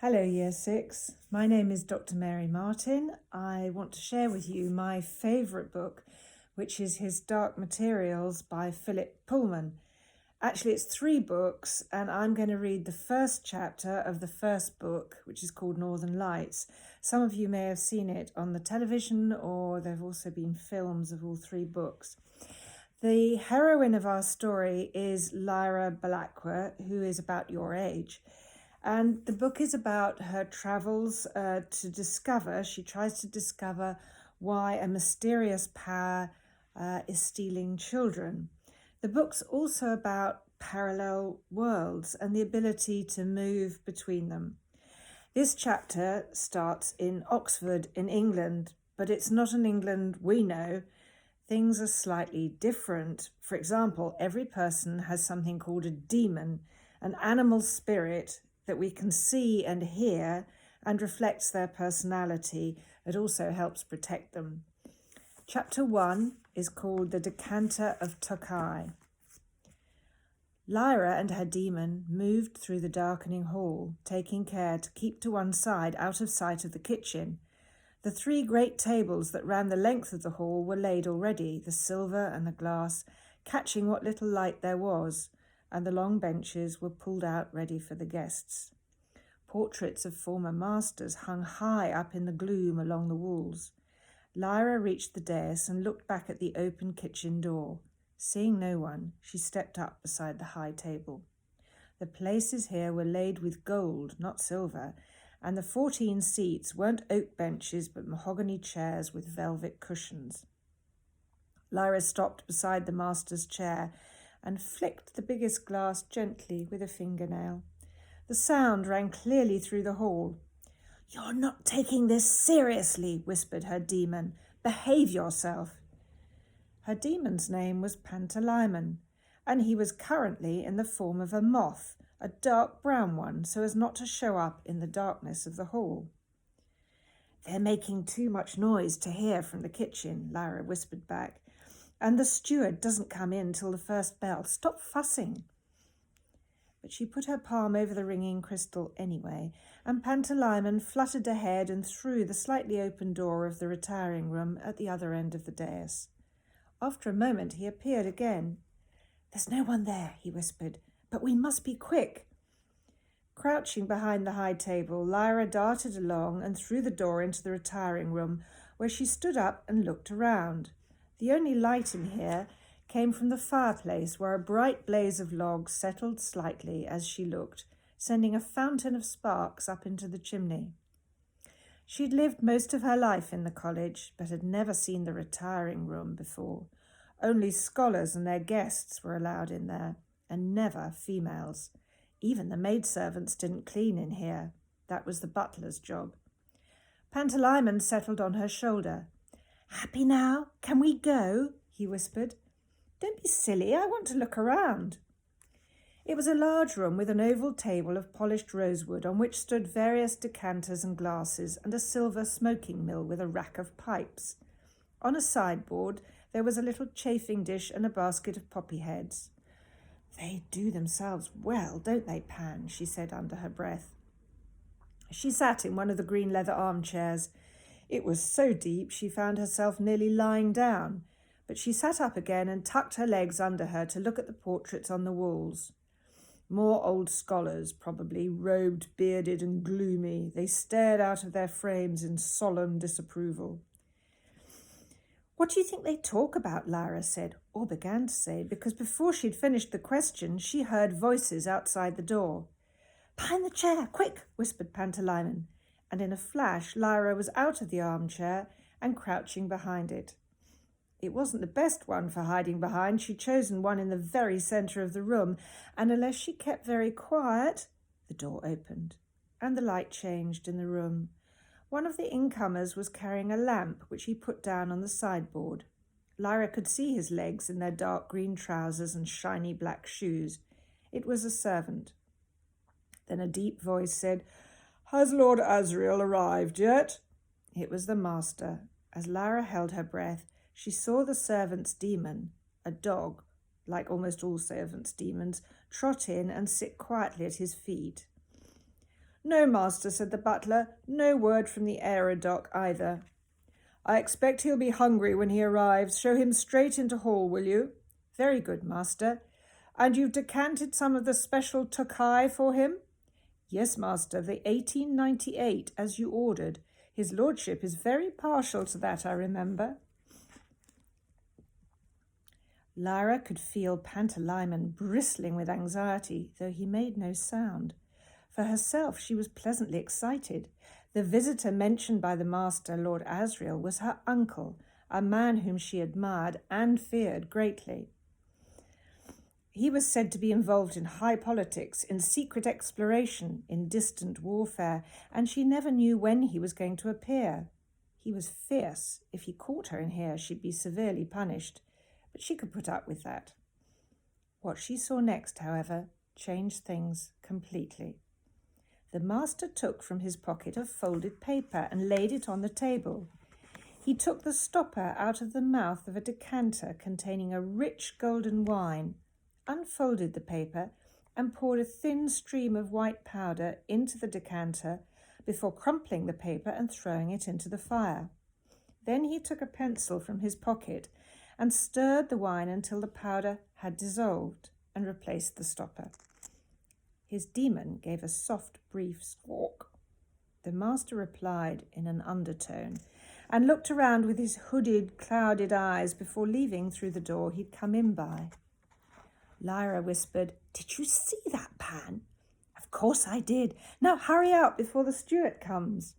Hello, Year 6. My name is Dr. Mary Martin. I want to share with you my favourite book, which is his Dark Materials by Philip Pullman. Actually, it's 3 books, and I'm going to read the first chapter of the first book, which is called Northern Lights. Some of you may have seen it on the television, or there have also been films of all 3 books. The heroine of our story is Lyra Balakwa, who is about your age. And the book is about her travels she tries to discover why a mysterious power is stealing children. The book's also about parallel worlds and the ability to move between them. This chapter starts in Oxford in England, but it's not an England we know. Things are slightly different. For example, every person has something called a demon, an animal spirit that we can see and hear and reflects their personality. It also helps protect them. Chapter 1 is called The Decanter of Tokai. Lyra and her demon moved through the darkening hall, taking care to keep to one side out of sight of the kitchen. The 3 great tables that ran the length of the hall were laid already, the silver and the glass, catching what little light there was, and the long benches were pulled out ready for the guests. Portraits of former masters hung high up in the gloom along the walls. Lyra reached the dais and looked back at the open kitchen door. Seeing no one, she stepped up beside the high table. The places here were laid with gold, not silver, and the 14 seats weren't oak benches but mahogany chairs with velvet cushions. Lyra stopped beside the master's chair and flicked the biggest glass gently with a fingernail. The sound rang clearly through the hall. "You're not taking this seriously," whispered her demon. "Behave yourself." Her demon's name was Pantalaimon, and he was currently in the form of a moth, a dark brown one, so as not to show up in the darkness of the hall. "They're making too much noise to hear from the kitchen," Lyra whispered back. "And the steward doesn't come in till the first bell. Stop fussing." But she put her palm over the ringing crystal anyway, and Pantalaimon fluttered ahead and through the slightly open door of the retiring room at the other end of the dais. After a moment he appeared again. "There's no one there," he whispered, "but we must be quick." Crouching behind the high table, Lyra darted along and through the door into the retiring room, where she stood up and looked around. The only light in here came from the fireplace, where a bright blaze of logs settled slightly as she looked, sending a fountain of sparks up into the chimney. She'd lived most of her life in the college, but had never seen the retiring room before. Only scholars and their guests were allowed in there, and never females. Even the maidservants didn't clean in here. That was the butler's job. Pantalaimon settled on her shoulder. "Happy now? Can we go?" he whispered. "Don't be silly, I want to look around." It was a large room with an oval table of polished rosewood on which stood various decanters and glasses and a silver smoking mill with a rack of pipes. On a sideboard there was a little chafing dish and a basket of poppy heads. "They do themselves well, don't they, Pan?" she said under her breath. She sat in one of the green leather armchairs. It was so deep she found herself nearly lying down, but she sat up again and tucked her legs under her to look at the portraits on the walls. More old scholars, probably, robed, bearded and gloomy. They stared out of their frames in solemn disapproval. "What do you think they talk about?" Lyra said, or began to say, because before she'd finished the question, she heard voices outside the door. "Behind the chair, quick!" whispered Pantalaimon, and in a flash Lyra was out of the armchair and crouching behind it. It wasn't the best one for hiding behind. She'd chosen one in the very centre of the room, and unless she kept very quiet, the door opened, and the light changed in the room. One of the incomers was carrying a lamp, which he put down on the sideboard. Lyra could see his legs in their dark green trousers and shiny black shoes. It was a servant. Then a deep voice said, "Has Lord Asriel arrived yet?" It was the master. As Lyra held her breath, she saw the servant's demon, a dog, like almost all servants' demons, trot in and sit quietly at his feet. No, master, said the butler. No word from the aerodoc either. I expect he'll be hungry when he arrives. Show him straight into hall, will you? Very good, master. And you've decanted some of the special Tokai for him? Yes, master, the 1898, as you ordered. His lordship is very partial to that, I remember. Lyra could feel Pantalaimon bristling with anxiety, though he made no sound. For herself, she was pleasantly excited. The visitor mentioned by the master, Lord Asriel, was her uncle, a man whom she admired and feared greatly. He was said to be involved in high politics, in secret exploration, in distant warfare, and she never knew when he was going to appear. He was fierce. If he caught her in here, she'd be severely punished, but she could put up with that. What she saw next, however, changed things completely. The master took from his pocket a folded paper and laid it on the table. He took the stopper out of the mouth of a decanter containing a rich golden wine, unfolded the paper, and poured a thin stream of white powder into the decanter before crumpling the paper and throwing it into the fire. Then he took a pencil from his pocket and stirred the wine until the powder had dissolved and replaced the stopper. His demon gave a soft, brief squawk. The master replied in an undertone and looked around with his hooded, clouded eyes before leaving through the door he'd come in by. Lyra whispered, "Did you see that, Pan?" "Of course I did. Now hurry out before the steward comes."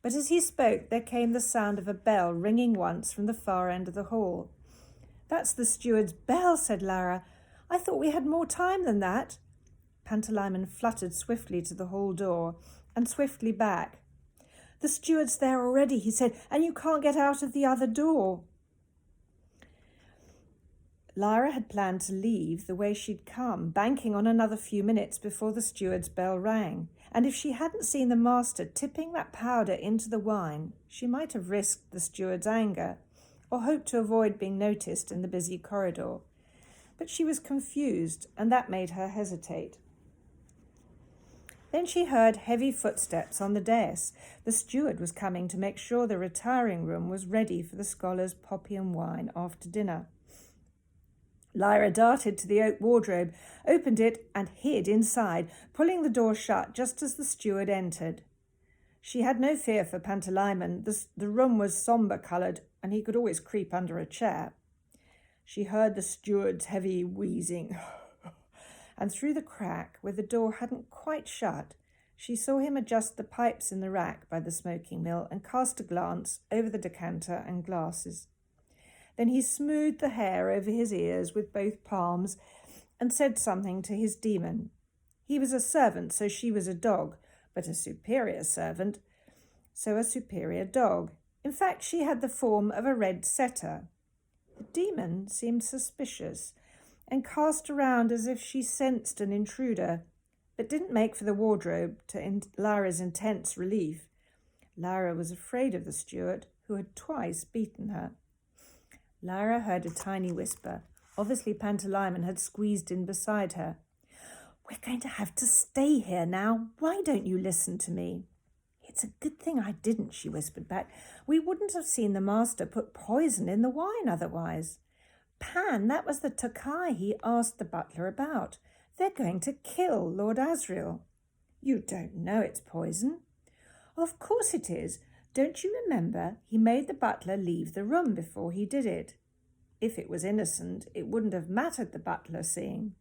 But as he spoke, there came the sound of a bell ringing once from the far end of the hall. "That's the steward's bell," said Lyra. "I thought we had more time than that." Pantalaimon fluttered swiftly to the hall door and swiftly back. "The steward's there already," he said, "and you can't get out of the other door." Lyra had planned to leave the way she'd come, banking on another few minutes before the steward's bell rang. And if she hadn't seen the master tipping that powder into the wine, she might have risked the steward's anger or hoped to avoid being noticed in the busy corridor. But she was confused, and that made her hesitate. Then she heard heavy footsteps on the dais. The steward was coming to make sure the retiring room was ready for the scholars' poppy and wine after dinner. Lyra darted to the oak wardrobe, opened it, and hid inside, pulling the door shut just as the steward entered. She had no fear for Pantalaimon. The room was sombre-coloured, and he could always creep under a chair. She heard the steward's heavy wheezing, and through the crack, where the door hadn't quite shut, she saw him adjust the pipes in the rack by the smoking mill and cast a glance over the decanter and glasses. Then he smoothed the hair over his ears with both palms and said something to his demon. He was a servant, so she was a dog, but a superior servant, so a superior dog. In fact, she had the form of a red setter. The demon seemed suspicious and cast around as if she sensed an intruder, but didn't make for the wardrobe, to Lyra's intense relief. Lyra was afraid of the steward, who had twice beaten her. Lyra heard a tiny whisper. Obviously Pantalaimon had squeezed in beside her. "We're going to have to stay here now. Why don't you listen to me?" "It's a good thing I didn't," she whispered back. "We wouldn't have seen the master put poison in the wine otherwise." "Pan, that was the Tokai he asked the butler about. They're going to kill Lord Asriel." "You don't know it's poison." "Of course it is. Don't you remember he made the butler leave the room before he did it? If it was innocent, it wouldn't have mattered the butler seeing.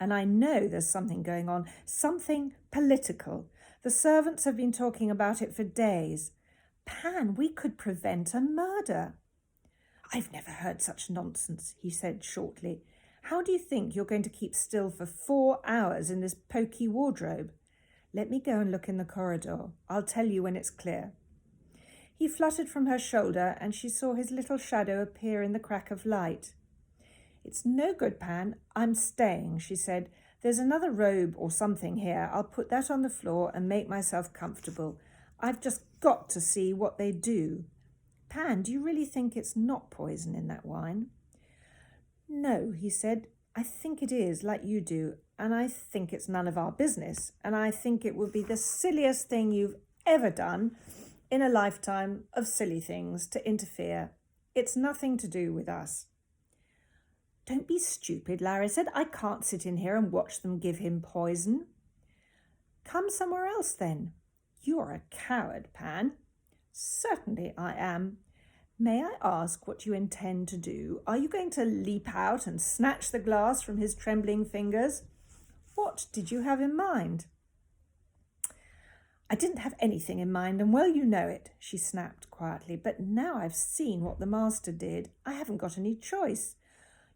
And I know there's something going on, something political. The servants have been talking about it for days. Pan, we could prevent a murder." "I've never heard such nonsense," he said shortly. "How do you think you're going to keep still for 4 hours in this poky wardrobe? Let me go and look in the corridor. I'll tell you when it's clear." He fluttered from her shoulder, and she saw his little shadow appear in the crack of light. "It's no good, Pan. I'm staying," she said. "There's another robe or something here. I'll put that on the floor and make myself comfortable. I've just got to see what they do. Pan, do you really think it's not poison in that wine?" "No," he said. I think it is, like you do, and I think it's none of our business, and I think it would be the silliest thing you've ever done in a lifetime of silly things to interfere. It's nothing to do with us. Don't be stupid, Larry said. I can't sit in here and watch them give him poison. Come somewhere else then. You're a coward, Pan. Certainly I am. May I ask what you intend to do? Are you going to leap out and snatch the glass from his trembling fingers? What did you have in mind? I didn't have anything in mind, and well you know it, she snapped quietly. But now I've seen what the master did, I haven't got any choice.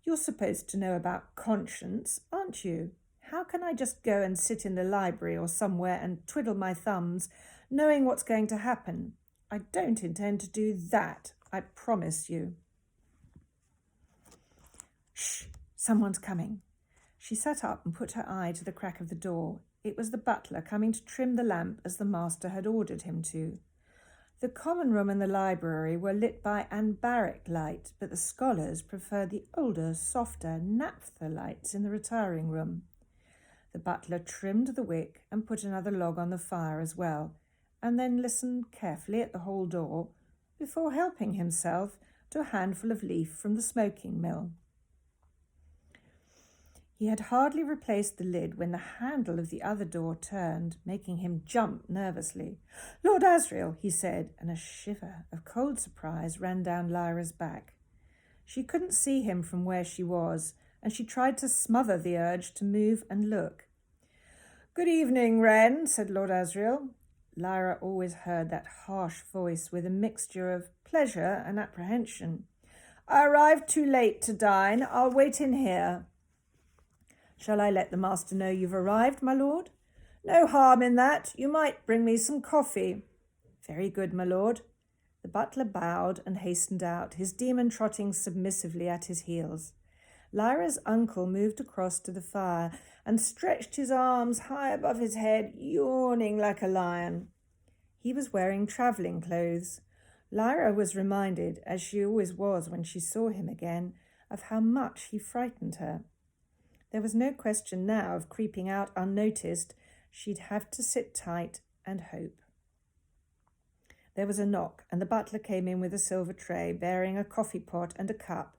You're supposed to know about conscience, aren't you? How can I just go and sit in the library or somewhere and twiddle my thumbs, knowing what's going to happen? I don't intend to do that, I promise you. Shh, someone's coming. She sat up and put her eye to the crack of the door. It was the butler coming to trim the lamp as the master had ordered him to. The common room and the library were lit by anbaric light, but the scholars preferred the older, softer naphtha lights in the retiring room. The butler trimmed the wick and put another log on the fire as well, and then listened carefully at the hall door before helping himself to a handful of leaf from the smoking mill. He had hardly replaced the lid when the handle of the other door turned, making him jump nervously. "Lord Asriel," he said, and a shiver of cold surprise ran down Lyra's back. She couldn't see him from where she was, and she tried to smother the urge to move and look. "Good evening, Wren," said Lord Asriel. Lyra always heard that harsh voice with a mixture of pleasure and apprehension. "I arrived too late to dine. I'll wait in here." "Shall I let the master know you've arrived, my lord?" "No harm in that. You might bring me some coffee." "Very good, my lord." The butler bowed and hastened out, his demon trotting submissively at his heels. Lyra's uncle moved across to the fire and stretched his arms high above his head, yawning like a lion. He was wearing travelling clothes. Lyra was reminded, as she always was when she saw him again, of how much he frightened her. There was no question now of creeping out unnoticed. She'd have to sit tight and hope. There was a knock, and the butler came in with a silver tray, bearing a coffee pot and a cup.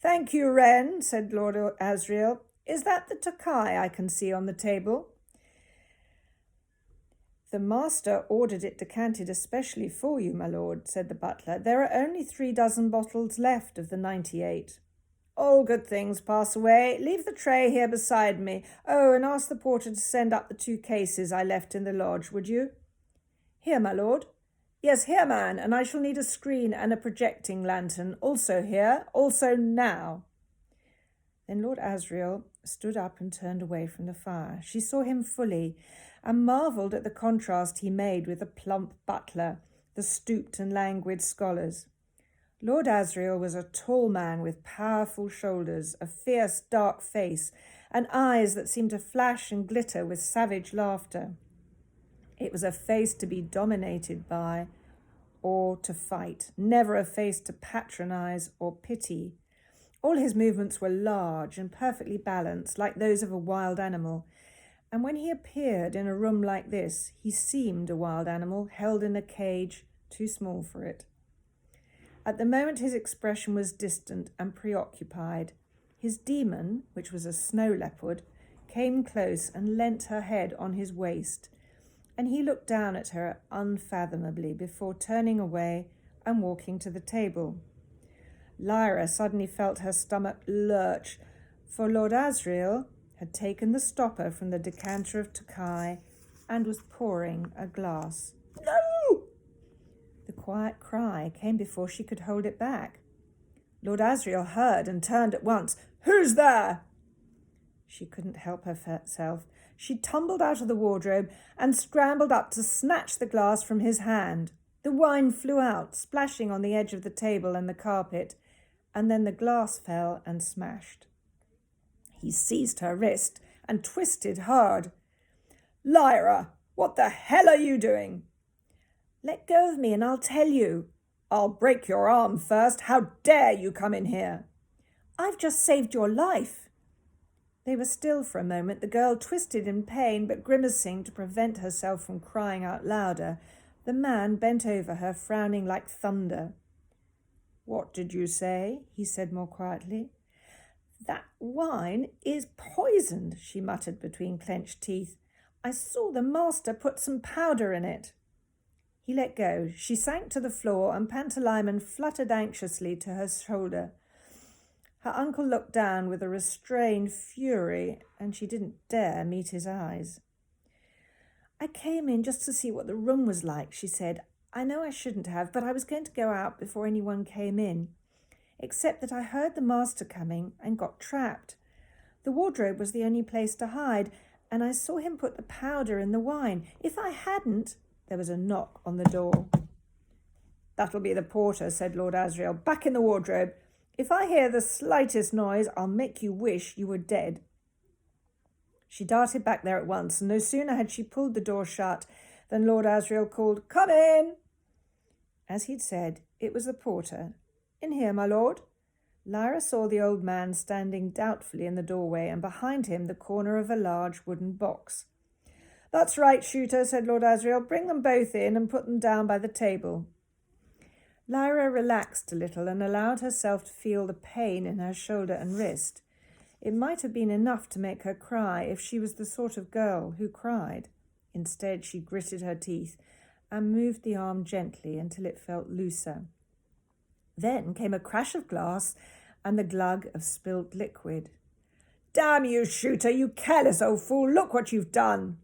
"Thank you, Wren," said Lord Asriel. "Is that the Tokai I can see on the table?" "The master ordered it decanted especially for you, my lord," said the butler. "There are only 3 dozen bottles left of the 98. "All good things pass away. Leave the tray here beside me. Oh, and ask the porter to send up the 2 cases I left in the lodge, would you?" "Here, my lord." "Yes, here, man, and I shall need a screen and a projecting lantern. Also here, also now." Then Lord Asriel stood up and turned away from the fire. She saw him fully and marvelled at the contrast he made with the plump butler, the stooped and languid scholars. Lord Asriel was a tall man with powerful shoulders, a fierce dark face, and eyes that seemed to flash and glitter with savage laughter. It was a face to be dominated by or to fight, never a face to patronize or pity. All his movements were large and perfectly balanced, like those of a wild animal, and when he appeared in a room like this, he seemed a wild animal held in a cage too small for it. At the moment his expression was distant and preoccupied. His demon, which was a snow leopard, came close and leant her head on his waist, and he looked down at her unfathomably before turning away and walking to the table. Lyra suddenly felt her stomach lurch, for Lord Asriel had taken the stopper from the decanter of Tokai and was pouring a glass. "No!" The quiet cry came before she could hold it back. Lord Asriel heard and turned at once. "Who's there?" She couldn't help herself. She tumbled out of the wardrobe and scrambled up to snatch the glass from his hand. The wine flew out, splashing on the edge of the table and the carpet, and then the glass fell and smashed. He seized her wrist and twisted hard. "Lyra, what the hell are you doing?" "Let go of me and I'll tell you." "I'll break your arm first. How dare you come in here?" "I've just saved your life." They were still for a moment, the girl twisted in pain but grimacing to prevent herself from crying out louder. The man bent over her, frowning like thunder. "What did you say?" he said more quietly. "That wine is poisoned," she muttered between clenched teeth. "I saw the master put some powder in it." He let go. She sank to the floor and Pantalaimon fluttered anxiously to her shoulder. Her uncle looked down with a restrained fury, and she didn't dare meet his eyes. "I came in just to see what the room was like," she said. "I know I shouldn't have, but I was going to go out before anyone came in. Except that I heard the master coming and got trapped. The wardrobe was the only place to hide, and I saw him put the powder in the wine. If I hadn't—" There was a knock on the door. "That'll be the porter," said Lord Asriel. "Back in the wardrobe. If I hear the slightest noise, I'll make you wish you were dead." She darted back there at once, and no sooner had she pulled the door shut than Lord Asriel called, "Come in!" As he'd said, it was the porter. "In here, my lord." Lyra saw the old man standing doubtfully in the doorway, and behind him the corner of a large wooden box. "That's right, Shooter," said Lord Asriel. "Bring them both in and put them down by the table." Lyra relaxed a little and allowed herself to feel the pain in her shoulder and wrist. It might have been enough to make her cry if she was the sort of girl who cried. Instead, she gritted her teeth and moved the arm gently until it felt looser. Then came a crash of glass and the glug of spilt liquid. "Damn you, Shooter, you careless old fool! Look what you've done!"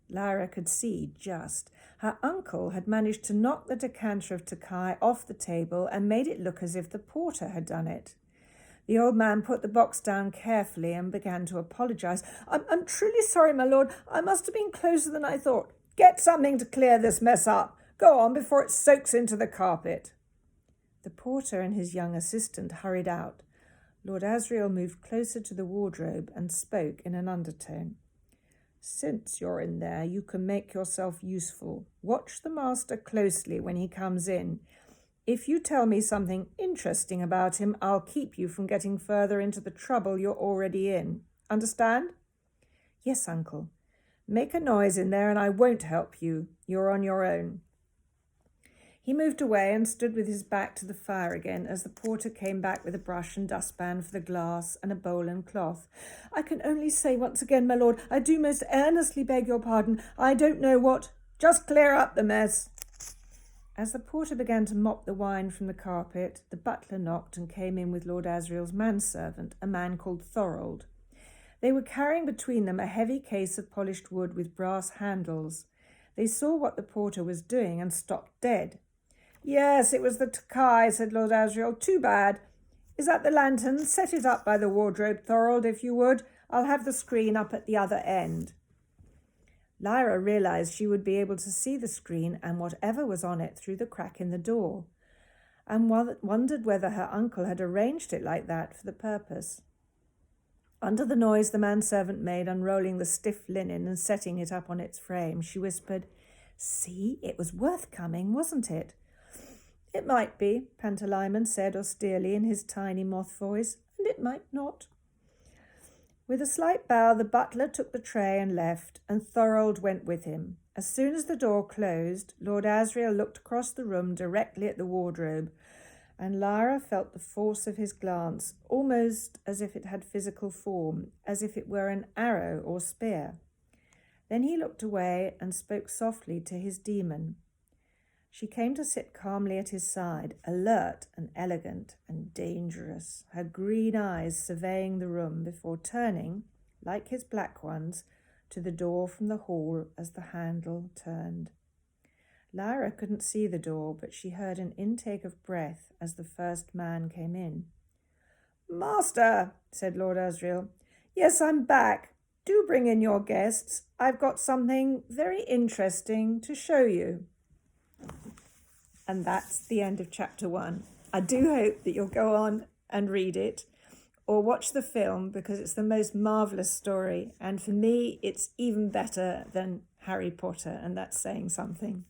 Lyra could see just. Her uncle had managed to knock the decanter of Takai off the table and made it look as if the porter had done it. The old man put the box down carefully and began to apologise. I'm truly sorry, my lord. I must have been closer than I thought. Get something to clear this mess up. Go on before it soaks into the carpet." The porter and his young assistant hurried out. Lord Asriel moved closer to the wardrobe and spoke in an undertone. "Since you're in there, you can make yourself useful. Watch the master closely when he comes in. If you tell me something interesting about him, I'll keep you from getting further into the trouble you're already in. Understand?" "Yes, uncle." "Make a noise in there and I won't help you. You're on your own." He moved away and stood with his back to the fire again as the porter came back with a brush and dustpan for the glass and a bowl and cloth. "I can only say once again, my lord, I do most earnestly beg your pardon. I don't know what—" "Just clear up the mess." As the porter began to mop the wine from the carpet, the butler knocked and came in with Lord Asriel's manservant, a man called Thorold. They were carrying between them a heavy case of polished wood with brass handles. They saw what the porter was doing and stopped dead. "Yes, it was the Takai," said Lord Asriel. "Too bad. Is that the lantern? Set it up by the wardrobe, Thorold, if you would. I'll have the screen up at the other end." Lyra realised she would be able to see the screen and whatever was on it through the crack in the door, and wondered whether her uncle had arranged it like that for the purpose. Under the noise the manservant made unrolling the stiff linen and setting it up on its frame, she whispered, "See, it was worth coming, wasn't it?" "It might be," Pantalaimon said austerely in his tiny moth voice, "and it might not." With a slight bow, the butler took the tray and left, and Thorold went with him. As soon as the door closed, Lord Asriel looked across the room directly at the wardrobe, and Lyra felt the force of his glance, almost as if it had physical form, as if it were an arrow or spear. Then he looked away and spoke softly to his demon. She came to sit calmly at his side, alert and elegant and dangerous, her green eyes surveying the room before turning, like his black ones, to the door from the hall as the handle turned. Lyra couldn't see the door, but she heard an intake of breath as the first man came in. "Master," said Lord Asriel. "Yes, I'm back. Do bring in your guests. I've got something very interesting to show you." And that's the end of chapter 1. I do hope that you'll go on and read it or watch the film because it's the most marvellous story. And for me, it's even better than Harry Potter, and that's saying something.